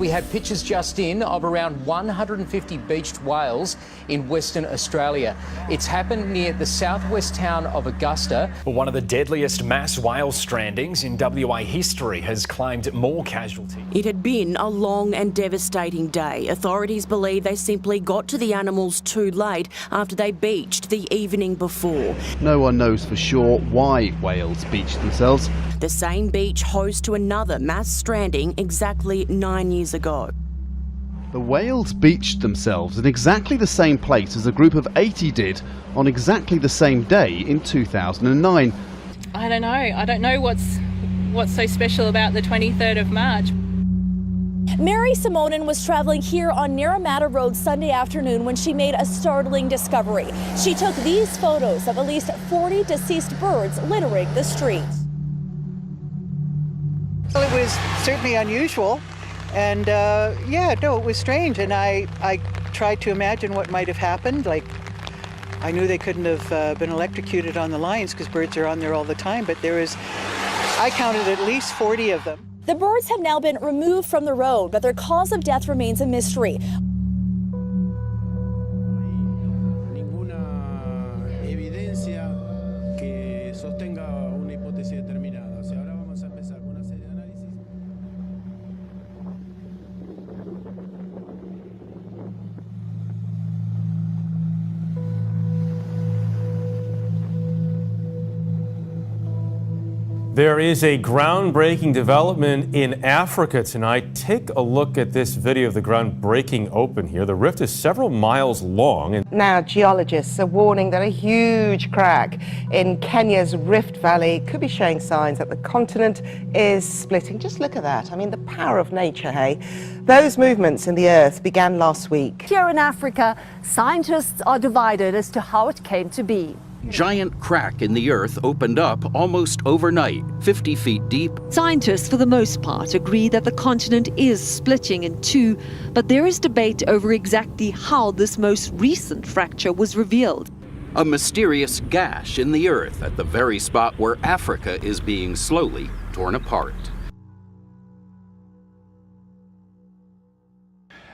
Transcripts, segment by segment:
We have pictures just in of around 150 beached whales in Western Australia. It's happened near the southwest town of Augusta. One of the deadliest mass whale strandings in WA history has claimed more casualties. It had been a long and devastating day. Authorities believe they simply got to the animals too late after they beached the evening before. No one knows for sure why whales beached themselves. The same beach host to another mass stranding exactly 9 years ago. The whales beached themselves in exactly the same place as a group of 80 did on exactly the same day in 2009. I don't know. I don't know what's so special about the 23rd of March. Mary Simonin was traveling here on Naramata Road Sunday afternoon when she made a startling discovery. She took these photos of at least 40 deceased birds littering the streets. Well, it was certainly unusual, and it was strange, and I tried to imagine what might have happened. Like, I knew they couldn't have been electrocuted on the lines because birds are on there all the time, but I counted at least 40 of them. The birds have now been removed from the road, but their cause of death remains a mystery. There is a groundbreaking development in Africa tonight. Take a look at this video of the ground breaking open here. The rift is several miles long. Now, geologists are warning that a huge crack in Kenya's Rift Valley could be showing signs that the continent is splitting. Just look at that. I mean, the power of nature, hey? Those movements in the earth began last week. Here in Africa, scientists are divided as to how it came to be. Giant crack in the earth opened up almost overnight, 50 feet deep. Scientists, for the most part, agree that the continent is splitting in two, but there is debate over exactly how this most recent fracture was revealed. A mysterious gash in the earth at the very spot where Africa is being slowly torn apart.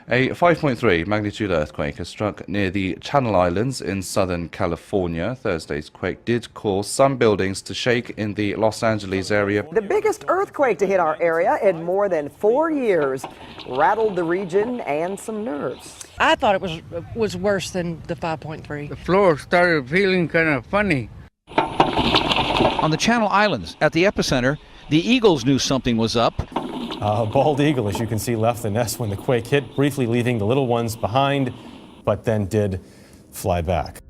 A 5.3 magnitude earthquake has struck near the Channel Islands in Southern California. Thursday's quake did cause some buildings to shake in the Los Angeles area. The biggest earthquake to hit our area in more than 4 years rattled the region and some nerves. I thought it was worse than the 5.3. The floor started feeling kind of funny. On the Channel Islands, at the epicenter, the Eagles knew something was up. A bald eagle, as you can see, left the nest when the quake hit, briefly leaving the little ones behind, but then did fly back.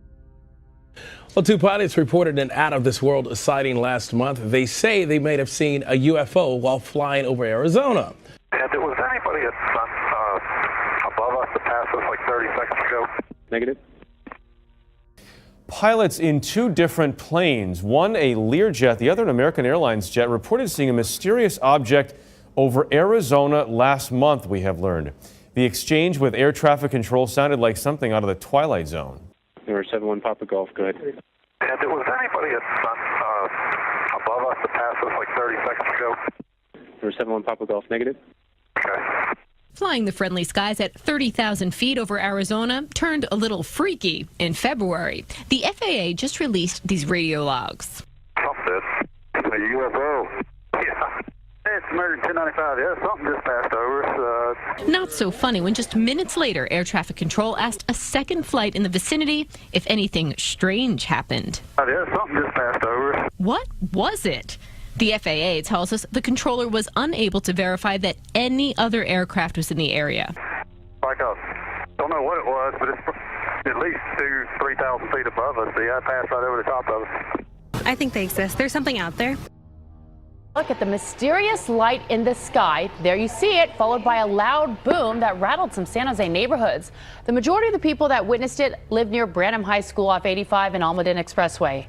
Well, two pilots reported an out-of-this-world sighting last month. They say they may have seen a UFO while flying over Arizona. And there was anybody above us that passed us like 30 seconds ago? Negative. Pilots in two different planes, one a Learjet, the other an American Airlines jet, reported seeing a mysterious object over Arizona last month, we have learned. The exchange with air traffic control sounded like something out of the Twilight Zone. Number 71 Papa Golf, go ahead. And there was anybody above us that passed us like 30 seconds ago? Number 71 Papa Golf, negative. Okay. Flying the friendly skies at 30,000 feet over Arizona turned a little freaky in February. The FAA just released these radio logs. Something. A UFO. Yeah. It's American 1095. Yeah, something just passed over us. Not so funny when just minutes later, air traffic control asked a second flight in the vicinity if anything strange happened. Yeah, something just passed over. What was it? The FAA tells us the controller was unable to verify that any other aircraft was in the area. Like don't know what it was, but it's at least 3,000 feet above us. Yeah, I passed right over the top of us. I think they exist. There's something out there. Look at the mysterious light in the sky. There you see it, followed by a loud boom that rattled some San Jose neighborhoods. The majority of the people that witnessed it live near Branham High School off 85 and Almaden Expressway.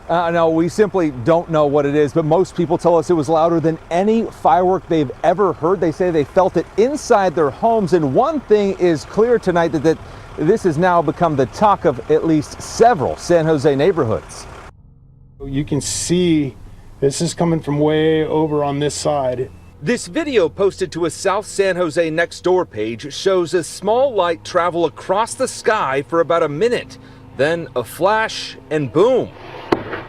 No, we simply don't know what it is, but most people tell us it was louder than any firework they've ever heard. They say they felt it inside their homes, and one thing is clear tonight, that this has now become the talk of at least several San Jose neighborhoods. You can see this is coming from way over on this side. This video posted to a South San Jose Nextdoor page shows a small light travel across the sky for about a minute, then a flash and boom,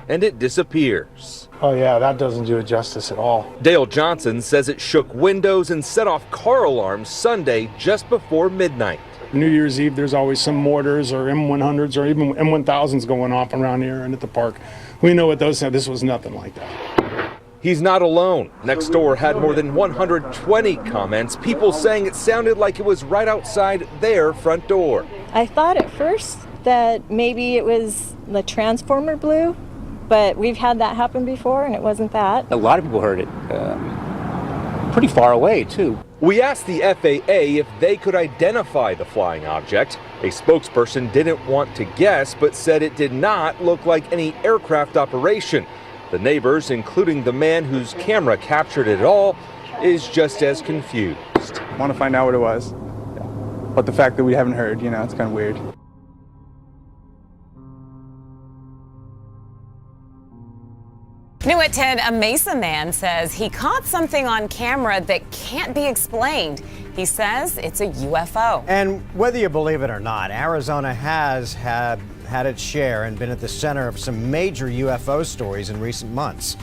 and it disappears. Oh yeah, that doesn't do it justice at all. Dale Johnson says it shook windows and set off car alarms Sunday just before midnight. New Year's Eve, there's always some mortars or M100s or even M1000s going off around here and at the park. We know what those sound. This was nothing like that. He's not alone. Nextdoor had more than 120 comments, people saying it sounded like it was right outside their front door. I thought at first that maybe it was the transformer blew, but we've had that happen before and it wasn't that. A lot of people heard it pretty far away too. We asked the FAA if they could identify the flying object. A spokesperson didn't want to guess, but said it did not look like any aircraft operation. The neighbors, including the man whose camera captured it all, is just as confused. I want to find out what it was, but the fact that we haven't heard, you know, it's kind of weird. New at 10, a Mesa man says he caught something on camera that can't be explained. He says it's a UFO. And whether you believe it or not, Arizona has had its share and been at the center of some major UFO stories in recent months.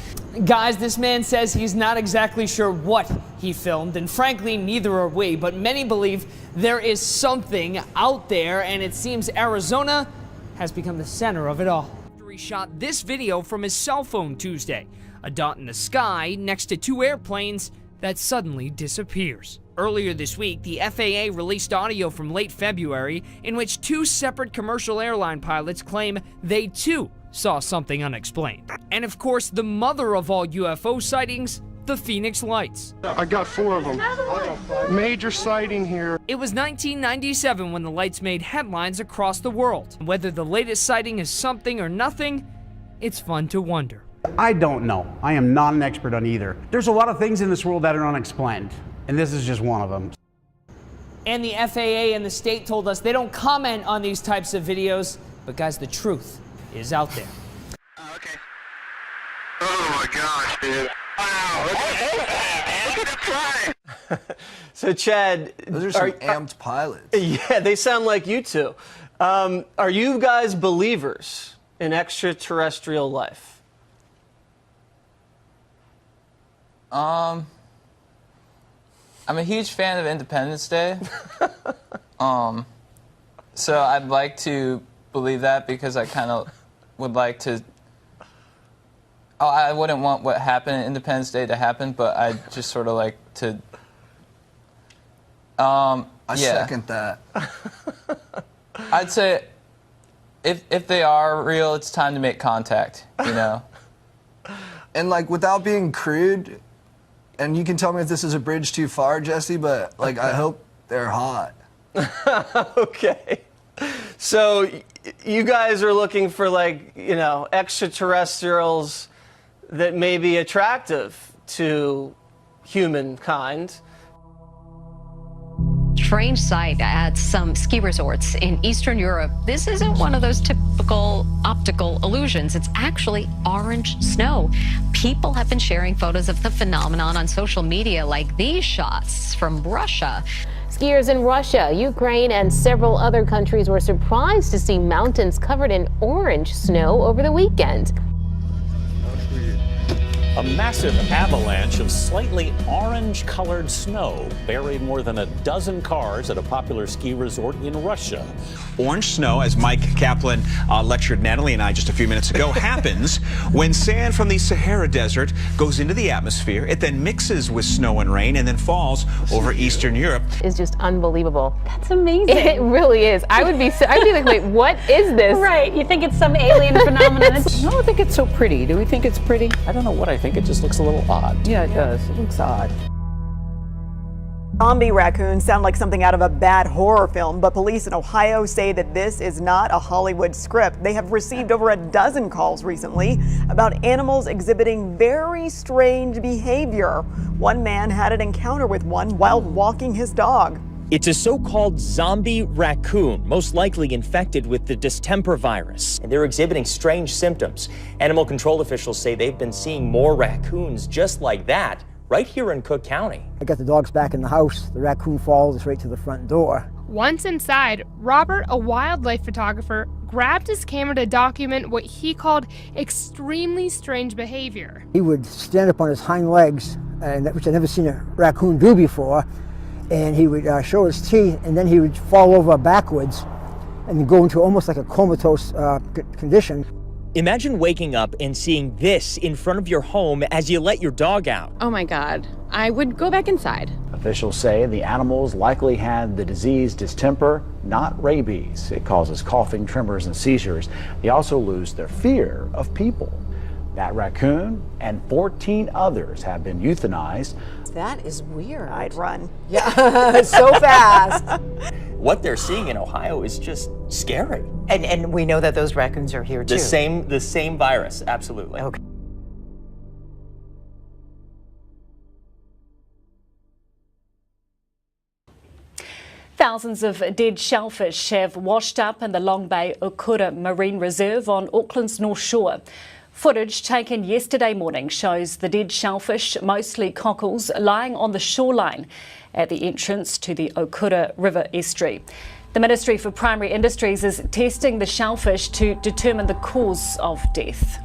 Guys, this man says he's not exactly sure what he filmed, and frankly, neither are we, but many believe there is something out there, and it seems Arizona has become the center of it all. He shot this video from his cell phone Tuesday, a dot in the sky next to two airplanes that suddenly disappears. Earlier this week, the FAA released audio from late February in which two separate commercial airline pilots claim they too saw something unexplained. And of course, the mother of all UFO sightings, the Phoenix Lights. I got 4 of them. Major sighting here. It was 1997 when the lights made headlines across the world. Whether the latest sighting is something or nothing, it's fun to wonder. I don't know. I am not an expert on either. There's a lot of things in this world that are unexplained, and this is just one of them. And the FAA and the state told us they don't comment on these types of videos, but guys, the truth is out there. Okay. Oh my gosh, dude. Wow, look at it fly. So Chad, those are some amped pilots. Yeah, they sound like you two. Are you guys believers in extraterrestrial life? I'm a huge fan of Independence Day. So I'd like to believe that because I kind of would like to. I wouldn't want what happened in Independence Day to happen, but I just sort of like to. I second that. I'd say if they are real, it's time to make contact, you know? And like without being crude, and you can tell me if this is a bridge too far, Jesse, but like I hope they're hot. Okay. So you guys are looking for like, you know, extraterrestrials that may be attractive to humankind. Strange sight at some ski resorts in Eastern Europe. This isn't one of those typical optical illusions. It's actually orange snow. People have been sharing photos of the phenomenon on social media, like these shots from Russia. Skiers in Russia, Ukraine, and several other countries were surprised to see mountains covered in orange snow over the weekend. A massive avalanche of slightly orange-colored snow buried more than a dozen cars at a popular ski resort in Russia. Orange snow, as Mike Kaplan lectured Natalie and I just a few minutes ago, happens when sand from the Sahara Desert goes into the atmosphere. It then mixes with snow and rain and then falls over Eastern Europe. It's just unbelievable. That's amazing. It really is. I'd be like, wait, what is this? Right. You think it's some alien phenomenon? No, I think it's so pretty. Do we think it's pretty? I don't know what I think. It just looks a little odd. Yeah, it does. It looks odd. Zombie raccoons sound like something out of a bad horror film, but police in Ohio say that this is not a Hollywood script. They have received over a dozen calls recently about animals exhibiting very strange behavior. One man had an encounter with one while walking his dog. It's a so-called zombie raccoon, most likely infected with the distemper virus. And they're exhibiting strange symptoms. Animal control officials say they've been seeing more raccoons just like that right here in Cook County. I got the dogs back in the house. The raccoon follows right to the front door. Once inside, Robert, a wildlife photographer, grabbed his camera to document what he called extremely strange behavior. He would stand up on his hind legs, which I'd never seen a raccoon do before, and he would show his teeth, and then he would fall over backwards and go into almost like a comatose condition. Imagine waking up and seeing this in front of your home as you let your dog out. Oh my God, I would go back inside. Officials say the animals likely had the disease distemper, not rabies. It causes coughing, tremors, and seizures. They also lose their fear of people. That raccoon and 14 others have been euthanized. That is weird. I'd run. Yeah, so fast. What they're seeing in Ohio is just scary. And we know that those raccoons are here too. The same virus, absolutely. Okay. Thousands of dead shellfish have washed up in the Long Bay Okura Marine Reserve on Auckland's North Shore. Footage taken yesterday morning shows the dead shellfish, mostly cockles, lying on the shoreline at the entrance to the Okura River estuary. The Ministry for Primary Industries is testing the shellfish to determine the cause of death.